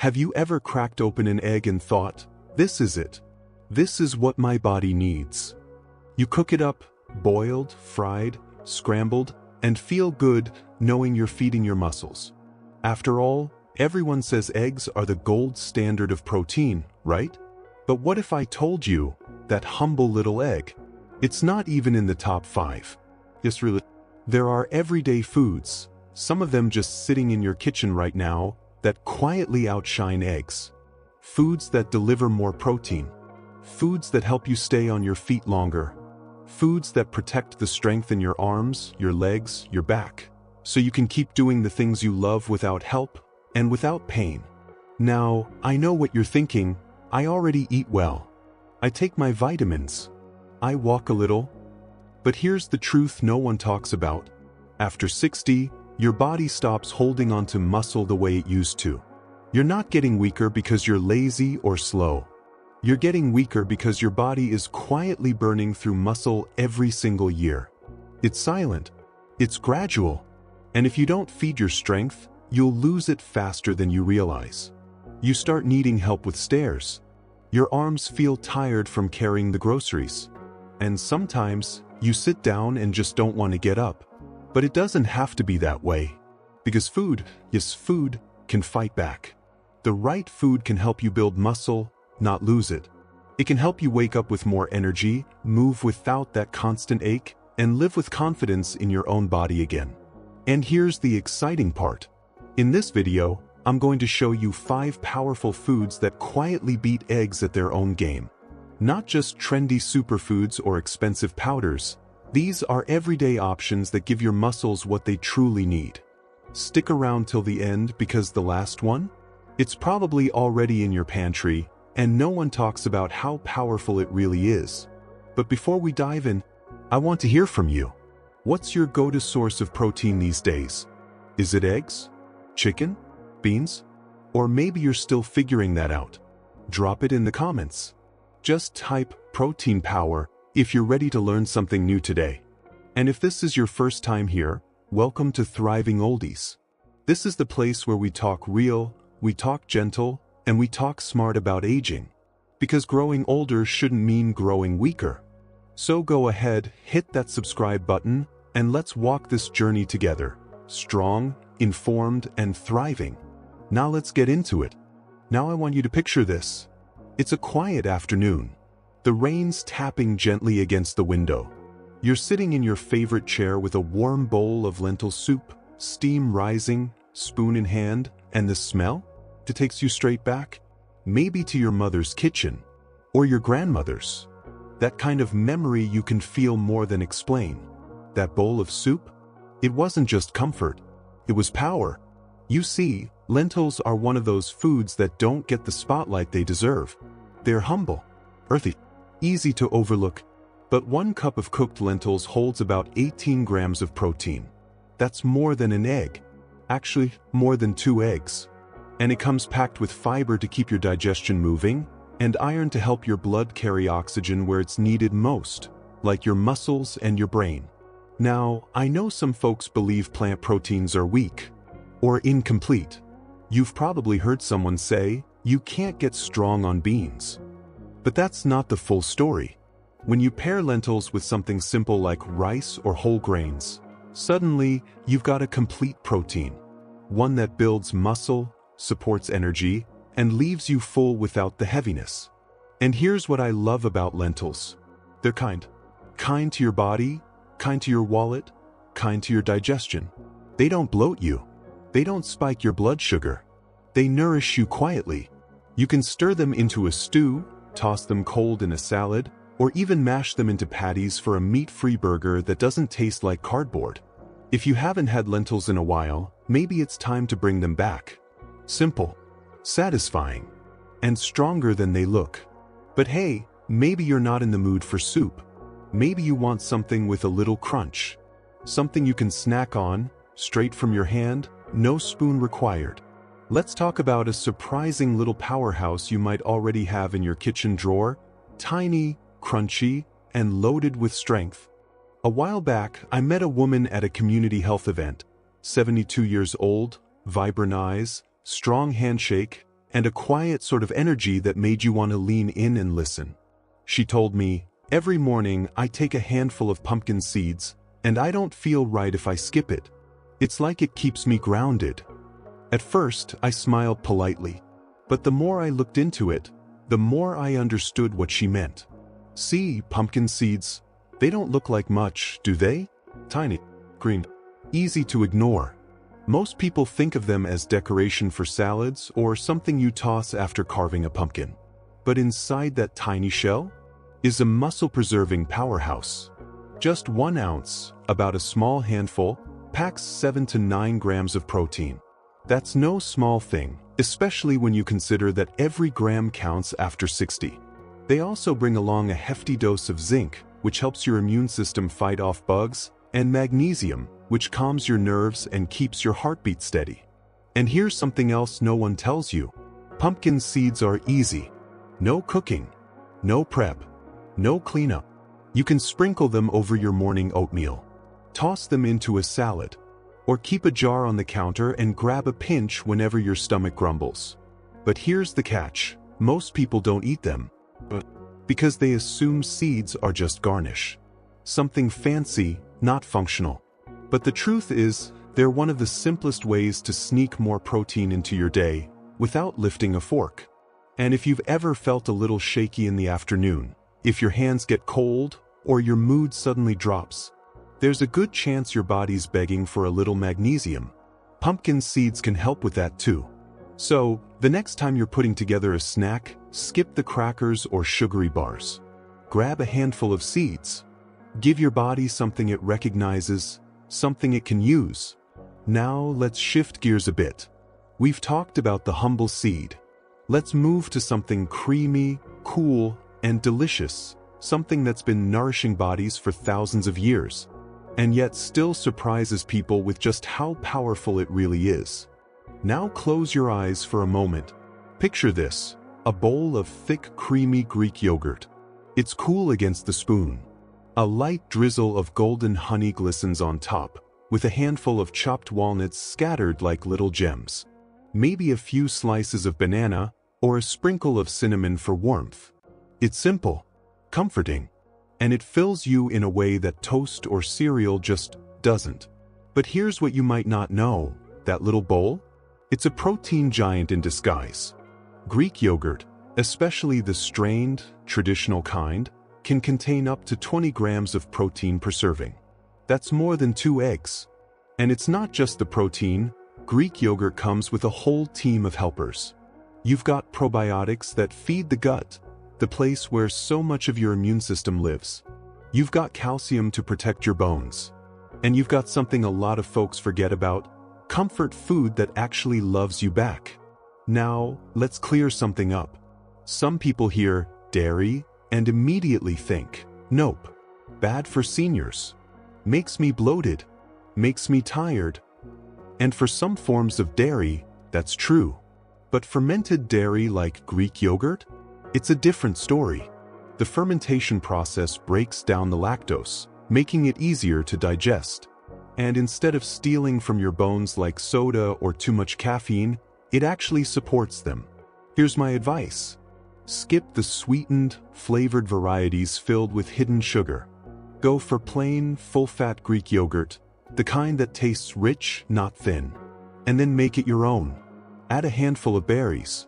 Have you ever cracked open an egg and thought, this is it? This is what my body needs. You cook it up, boiled, fried, scrambled, and feel good knowing you're feeding your muscles. After all, everyone says eggs are the gold standard of protein, right? But what if I told you that humble little egg? It's not even in the top 5. Yes, really. There are everyday foods, some of them just sitting in your kitchen right now, that quietly outshine eggs. Foods that deliver more protein. Foods that help you stay on your feet longer. Foods that protect the strength in your arms, your legs, your back, so you can keep doing the things you love without help and without pain. Now, I know what you're thinking. I already eat well. I take my vitamins. I walk a little. But here's the truth no one talks about. After 60, your body stops holding onto muscle the way it used to. You're not getting weaker because you're lazy or slow. You're getting weaker because your body is quietly burning through muscle every single year. It's silent. It's gradual. And if you don't feed your strength, you'll lose it faster than you realize. You start needing help with stairs. Your arms feel tired from carrying the groceries. And sometimes, you sit down and just don't want to get up. But it doesn't have to be that way. Because food, yes, food, can fight back. The right food can help you build muscle, not lose it. It can help you wake up with more energy, move without that constant ache, and live with confidence in your own body again. And here's the exciting part. In this video, I'm going to show you 5 powerful foods that quietly beat eggs at their own game. Not just trendy superfoods or expensive powders. These are everyday options that give your muscles what they truly need. Stick around till the end because the last one? It's probably already in your pantry, and no one talks about how powerful it really is. But before we dive in, I want to hear from you. What's your go-to source of protein these days? Is it eggs? Chicken? Beans? Or maybe you're still figuring that out. Drop it in the comments. Just type protein power if you're ready to learn something new today. And if this is your first time here, welcome to Thriving Oldies. This is the place where we talk real, we talk gentle, and we talk smart about aging. Because growing older shouldn't mean growing weaker. So go ahead, hit that subscribe button, and let's walk this journey together. Strong, informed, and thriving. Now let's get into it. Now I want you to picture this. It's a quiet afternoon. The rain's tapping gently against the window. You're sitting in your favorite chair with a warm bowl of lentil soup, steam rising, spoon in hand, and the smell? It takes you straight back, maybe to your mother's kitchen, or your grandmother's. That kind of memory you can feel more than explain. That bowl of soup? It wasn't just comfort, it was power. You see, lentils are one of those foods that don't get the spotlight they deserve. They're humble, earthy, easy to overlook. But 1 cup of cooked lentils holds about 18 grams of protein. That's more than an egg. Actually, more than 2 eggs. And it comes packed with fiber to keep your digestion moving, and iron to help your blood carry oxygen where it's needed most, like your muscles and your brain. Now, I know some folks believe plant proteins are weak or incomplete. You've probably heard someone say, you can't get strong on beans. But that's not the full story. When you pair lentils with something simple like rice or whole grains, suddenly you've got a complete protein. One that builds muscle, supports energy, and leaves you full without the heaviness. And here's what I love about lentils. They're kind. Kind to your body, kind to your wallet, kind to your digestion. They don't bloat you. They don't spike your blood sugar. They nourish you quietly. You can stir them into a stew, toss them cold in a salad, or even mash them into patties for a meat-free burger that doesn't taste like cardboard. If you haven't had lentils in a while, maybe it's time to bring them back. Simple, satisfying, and stronger than they look. But hey, maybe you're not in the mood for soup. Maybe you want something with a little crunch. Something you can snack on, straight from your hand, no spoon required. Let's talk about a surprising little powerhouse you might already have in your kitchen drawer. Tiny, crunchy, and loaded with strength. A while back, I met a woman at a community health event. 72 years old, vibrant eyes, strong handshake, and a quiet sort of energy that made you want to lean in and listen. She told me, "Every morning I take a handful of pumpkin seeds, and I don't feel right if I skip it. It's like it keeps me grounded." At first, I smiled politely, but the more I looked into it, the more I understood what she meant. See, pumpkin seeds, they don't look like much, do they? Tiny, green, easy to ignore. Most people think of them as decoration for salads or something you toss after carving a pumpkin. But inside that tiny shell is a muscle-preserving powerhouse. Just 1 ounce, about a small handful, packs 7 to 9 grams of protein. That's no small thing, especially when you consider that every gram counts after 60. They also bring along a hefty dose of zinc, which helps your immune system fight off bugs, and magnesium, which calms your nerves and keeps your heartbeat steady. And here's something else no one tells you. Pumpkin seeds are easy. No cooking, no prep, no cleanup. You can sprinkle them over your morning oatmeal, toss them into a salad, or keep a jar on the counter and grab a pinch whenever your stomach grumbles. But here's the catch. Most people don't eat them, because they assume seeds are just garnish. Something fancy, not functional. But the truth is, they're one of the simplest ways to sneak more protein into your day without lifting a fork. And if you've ever felt a little shaky in the afternoon, if your hands get cold or your mood suddenly drops, there's a good chance your body's begging for a little magnesium. Pumpkin seeds can help with that too. So, the next time you're putting together a snack, skip the crackers or sugary bars. Grab a handful of seeds. Give your body something it recognizes, something it can use. Now let's shift gears a bit. We've talked about the humble seed. Let's move to something creamy, cool, and delicious, something that's been nourishing bodies for thousands of years, and yet still surprises people with just how powerful it really is. Now close your eyes for a moment. Picture this, a bowl of thick, creamy Greek yogurt. It's cool against the spoon. A light drizzle of golden honey glistens on top, with a handful of chopped walnuts scattered like little gems. Maybe a few slices of banana, or a sprinkle of cinnamon for warmth. It's simple, comforting, and it fills you in a way that toast or cereal just doesn't. But here's what you might not know. That little bowl? It's a protein giant in disguise. Greek yogurt, especially the strained, traditional kind, can contain up to 20 grams of protein per serving. That's more than 2 eggs. And it's not just the protein. Greek yogurt comes with a whole team of helpers. You've got probiotics that feed the gut, the place where so much of your immune system lives. You've got calcium to protect your bones. And you've got something a lot of folks forget about, comfort food that actually loves you back. Now, let's clear something up. Some people hear dairy and immediately think, nope, bad for seniors, makes me bloated, makes me tired. And for some forms of dairy, that's true. But fermented dairy like Greek yogurt? It's a different story. The fermentation process breaks down the lactose, making it easier to digest. And instead of stealing from your bones like soda or too much caffeine, it actually supports them. Here's my advice. Skip the sweetened, flavored varieties filled with hidden sugar. Go for plain, full-fat Greek yogurt, the kind that tastes rich, not thin. And then make it your own. Add a handful of berries,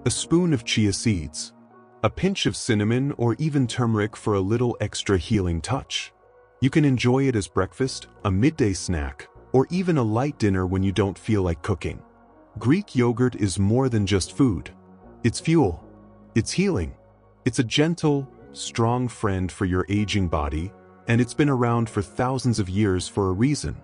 a spoon of chia seeds, a pinch of cinnamon or even turmeric for a little extra healing touch. You can enjoy it as breakfast, a midday snack, or even a light dinner when you don't feel like cooking. Greek yogurt is more than just food. It's fuel. It's healing. It's a gentle, strong friend for your aging body, and it's been around for thousands of years for a reason.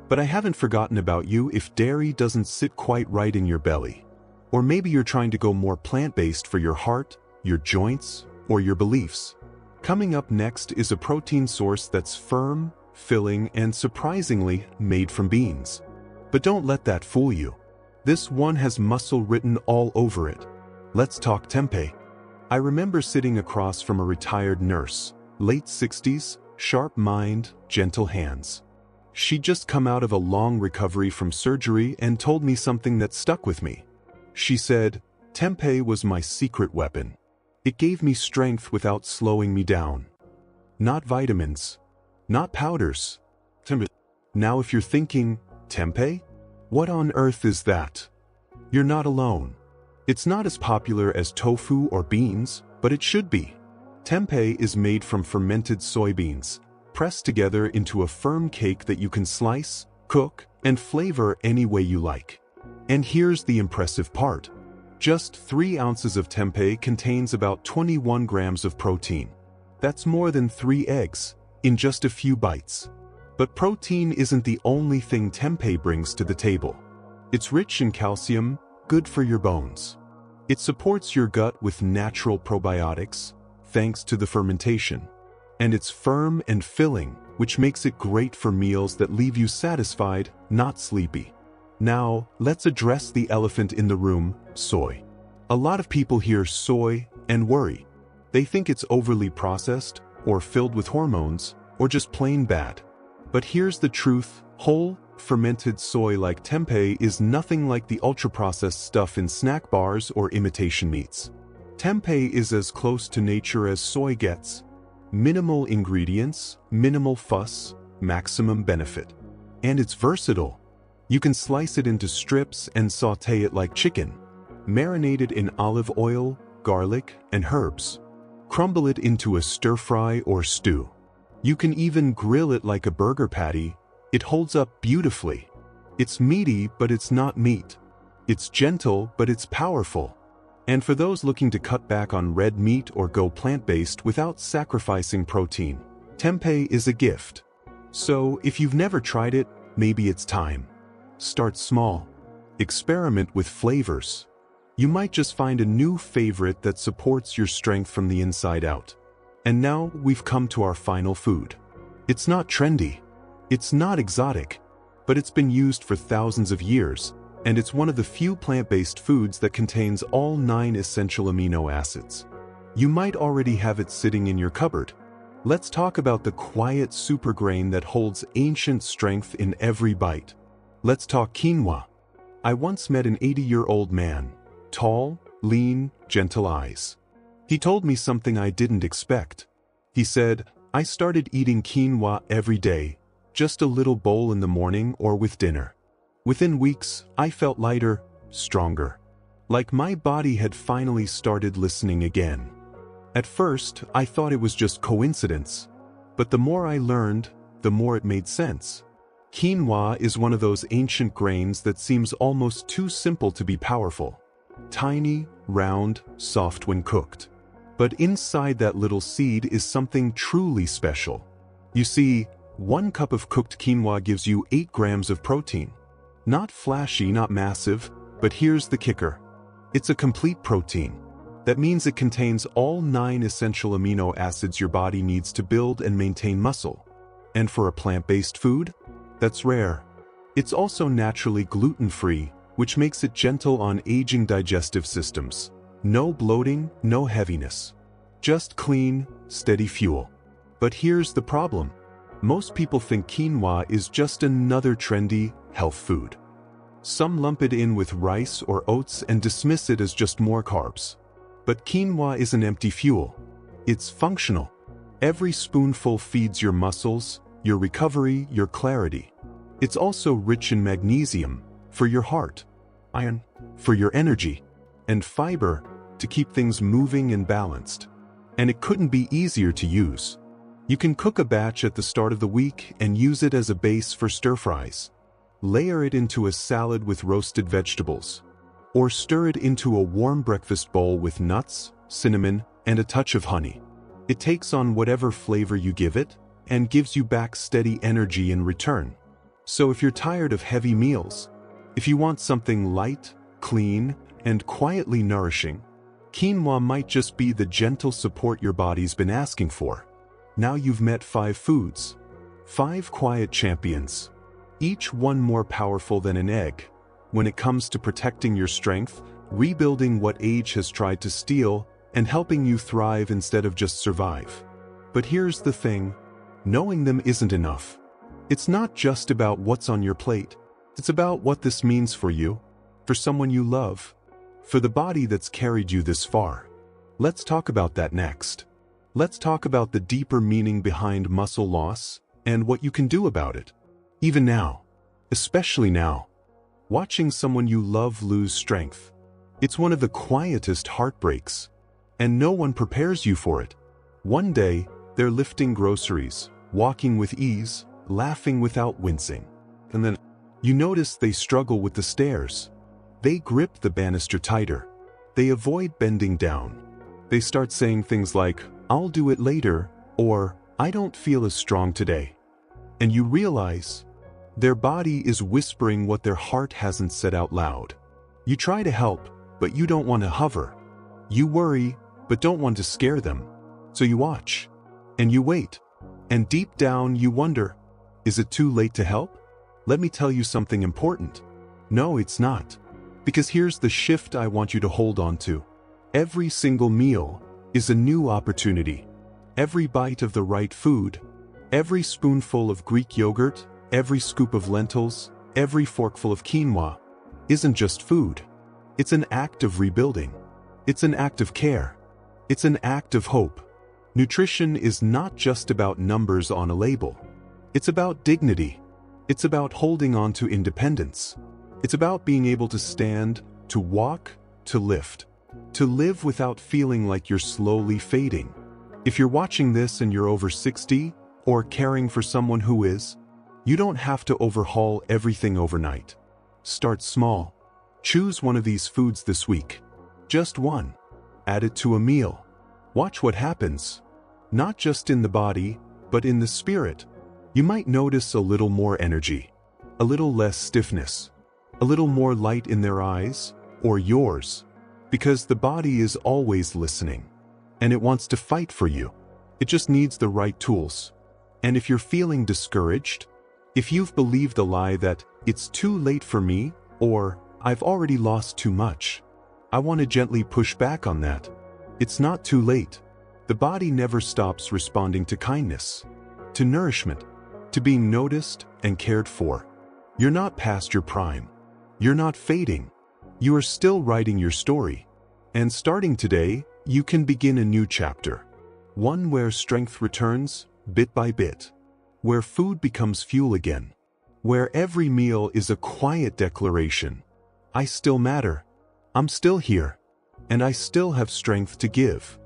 But I haven't forgotten about you if dairy doesn't sit quite right in your belly. Or maybe you're trying to go more plant-based for your heart, your joints, or your beliefs. Coming up next is a protein source that's firm, filling, and surprisingly made from beans. But don't let that fool you. This one has muscle written all over it. Let's talk tempeh. I remember sitting across from a retired nurse, late 60s, sharp mind, gentle hands. She'd just come out of a long recovery from surgery and told me something that stuck with me. She said, Tempeh was my secret weapon. It gave me strength without slowing me down. Not vitamins. Not powders. Tempeh. Now if you're thinking, tempeh? What on earth is that? You're not alone. It's not as popular as tofu or beans, but it should be. Tempeh is made from fermented soybeans, pressed together into a firm cake that you can slice, cook, and flavor any way you like. And here's the impressive part. Just 3 ounces of tempeh contains about 21 grams of protein. That's more than 3 eggs, in just a few bites. But protein isn't the only thing tempeh brings to the table. It's rich in calcium, good for your bones. It supports your gut with natural probiotics, thanks to the fermentation. And it's firm and filling, which makes it great for meals that leave you satisfied, not sleepy. Now, let's address the elephant in the room, soy. A lot of people hear soy and worry. They think it's overly processed, or filled with hormones, or just plain bad. But here's the truth, whole, fermented soy like tempeh is nothing like the ultra-processed stuff in snack bars or imitation meats. Tempeh is as close to nature as soy gets. Minimal ingredients, minimal fuss, maximum benefit. And it's versatile. You can slice it into strips and sauté it like chicken. Marinate it in olive oil, garlic, and herbs. Crumble it into a stir-fry or stew. You can even grill it like a burger patty. It holds up beautifully. It's meaty, but it's not meat. It's gentle, but it's powerful. And for those looking to cut back on red meat or go plant-based without sacrificing protein, tempeh is a gift. So, if you've never tried it, maybe it's time. Start small. Experiment with flavors. You might just find a new favorite that supports your strength from the inside out. And now we've come to our final food. It's not trendy. It's not exotic. But it's been used for thousands of years, and it's one of the few plant-based foods that contains all 9 essential amino acids. You might already have it sitting in your cupboard. Let's talk about the quiet supergrain that holds ancient strength in every bite. Let's talk quinoa. I once met an 80-year-old man, tall, lean, gentle eyes. He told me something I didn't expect. He said, "I started eating quinoa every day, just a little bowl in the morning or with dinner. Within weeks, I felt lighter, stronger. Like my body had finally started listening again." At first, I thought it was just coincidence. But the more I learned, the more it made sense. Quinoa is one of those ancient grains that seems almost too simple to be powerful. Tiny, round, soft when cooked. But inside that little seed is something truly special. You see, 1 cup of cooked quinoa gives you 8 grams of protein. Not flashy, not massive, but here's the kicker. It's a complete protein. That means it contains all 9 essential amino acids your body needs to build and maintain muscle. And for a plant-based food, that's rare. It's also naturally gluten-free, which makes it gentle on aging digestive systems. No bloating, no heaviness. Just clean, steady fuel. But here's the problem. Most people think quinoa is just another trendy, health food. Some lump it in with rice or oats and dismiss it as just more carbs. But quinoa isn't empty fuel. It's functional. Every spoonful feeds your muscles, your recovery, your clarity. It's also rich in magnesium, for your heart, iron, for your energy, and fiber, to keep things moving and balanced. And it couldn't be easier to use. You can cook a batch at the start of the week and use it as a base for stir-fries. Layer it into a salad with roasted vegetables. Or stir it into a warm breakfast bowl with nuts, cinnamon, and a touch of honey. It takes on whatever flavor you give it, and gives you back steady energy in return. So if you're tired of heavy meals, if you want something light, clean, and quietly nourishing, quinoa might just be the gentle support your body's been asking for. Now you've met 5 foods. 5 quiet champions. Each one more powerful than an egg, when it comes to protecting your strength, rebuilding what age has tried to steal, and helping you thrive instead of just survive. But here's the thing. Knowing them isn't enough. It's not just about what's on your plate. It's about what this means for you, for someone you love, for the body that's carried you this far. Let's talk about that next. Let's talk about the deeper meaning behind muscle loss and what you can do about it. Even now, especially now, watching someone you love lose strength. It's one of the quietest heartbreaks, and no one prepares you for it. One day, they're lifting groceries, walking with ease, laughing without wincing. And then, you notice they struggle with the stairs. They grip the banister tighter. They avoid bending down. They start saying things like, "I'll do it later," or "I don't feel as strong today." And you realize their body is whispering what their heart hasn't said out loud. You try to help, but you don't want to hover. You worry, but don't want to scare them. So you watch, and you wait, and deep down you wonder, is it too late to help? Let me tell you something important. No, it's not. Because here's the shift I want you to hold on to. Every single meal is a new opportunity. Every bite of the right food, every spoonful of Greek yogurt, every scoop of lentils, every forkful of quinoa, isn't just food. It's an act of rebuilding. It's an act of care. It's an act of hope. Nutrition is not just about numbers on a label. It's about dignity. It's about holding on to independence. It's about being able to stand, to walk, to lift, to live without feeling like you're slowly fading. If you're watching this and you're over 60 or caring for someone who is, you don't have to overhaul everything overnight. Start small. Choose one of these foods this week. Just one. Add it to a meal. Watch what happens. Not just in the body, but in the spirit. You might notice a little more energy, a little less stiffness, a little more light in their eyes, or yours, because the body is always listening, and it wants to fight for you. It just needs the right tools. And if you're feeling discouraged, if you've believed the lie that it's too late for me, or I've already lost too much, I want to gently push back on that. It's not too late. The body never stops responding to kindness, to nourishment, to being noticed and cared for. You're not past your prime. You're not fading. You are still writing your story. And starting today, you can begin a new chapter. One where strength returns, bit by bit. Where food becomes fuel again. Where every meal is a quiet declaration. I still matter. I'm still here. And I still have strength to give.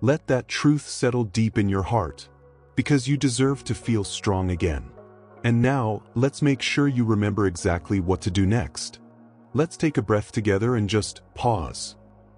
Let that truth settle deep in your heart, because you deserve to feel strong again. And now, let's make sure you remember exactly what to do next. Let's take a breath together and just pause.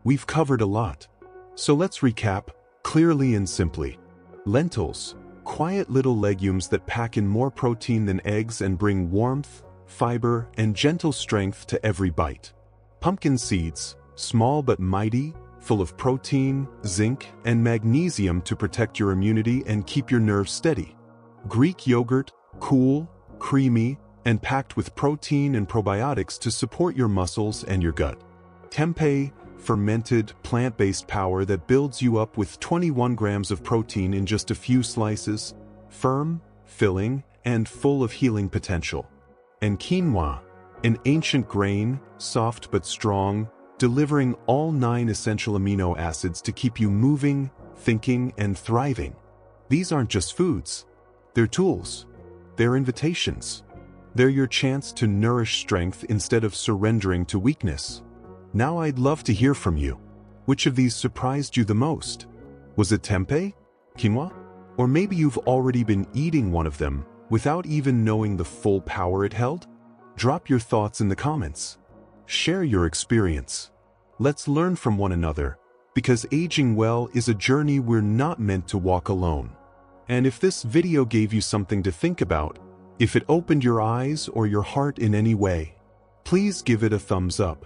We've covered a lot. So let's recap, clearly and simply. Lentils, quiet little legumes that pack in more protein than eggs and bring warmth, fiber, and gentle strength to every bite. Pumpkin seeds, small but mighty, full of protein, zinc, and magnesium to protect your immunity and keep your nerves steady. Greek yogurt, cool, creamy, and packed with protein and probiotics to support your muscles and your gut. Tempeh, fermented, plant-based power that builds you up with 21 grams of protein in just a few slices, firm, filling, and full of healing potential. And quinoa, an ancient grain, soft but strong, delivering all 9 essential amino acids to keep you moving, thinking, and thriving. These aren't just foods. They're tools. They're invitations. They're your chance to nourish strength instead of surrendering to weakness. Now I'd love to hear from you. Which of these surprised you the most? Was it tempeh? Quinoa? Or maybe you've already been eating one of them without even knowing the full power it held? Drop your thoughts in the comments. Share your experience. Let's learn from one another, because aging well is a journey we're not meant to walk alone. And if this video gave you something to think about, if it opened your eyes or your heart in any way, please give it a thumbs up.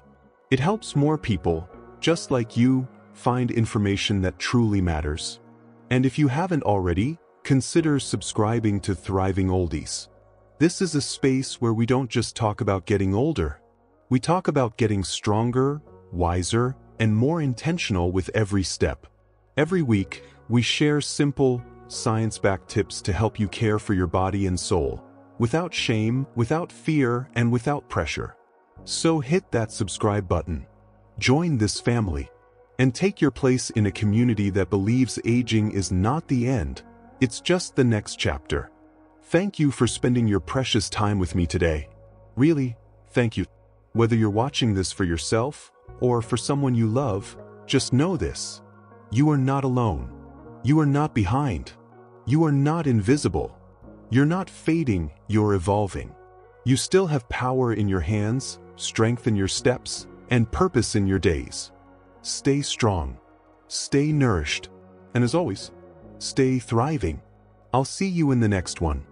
It helps more people, just like you, find information that truly matters. And if you haven't already, consider subscribing to Thriving Oldies. This is a space where we don't just talk about getting older. We talk about getting stronger, wiser, and more intentional with every step. Every week, we share simple, science-backed tips to help you care for your body and soul, without shame, without fear, and without pressure. So hit that subscribe button. Join this family and take your place in a community that believes aging is not the end, it's just the next chapter. Thank you for spending your precious time with me today. Really, thank you. Whether you're watching this for yourself or for someone you love, just know this. You are not alone. You are not behind. You are not invisible. You're not fading, you're evolving. You still have power in your hands, strength in your steps, and purpose in your days. Stay strong. Stay nourished. And as always, stay thriving. I'll see you in the next one.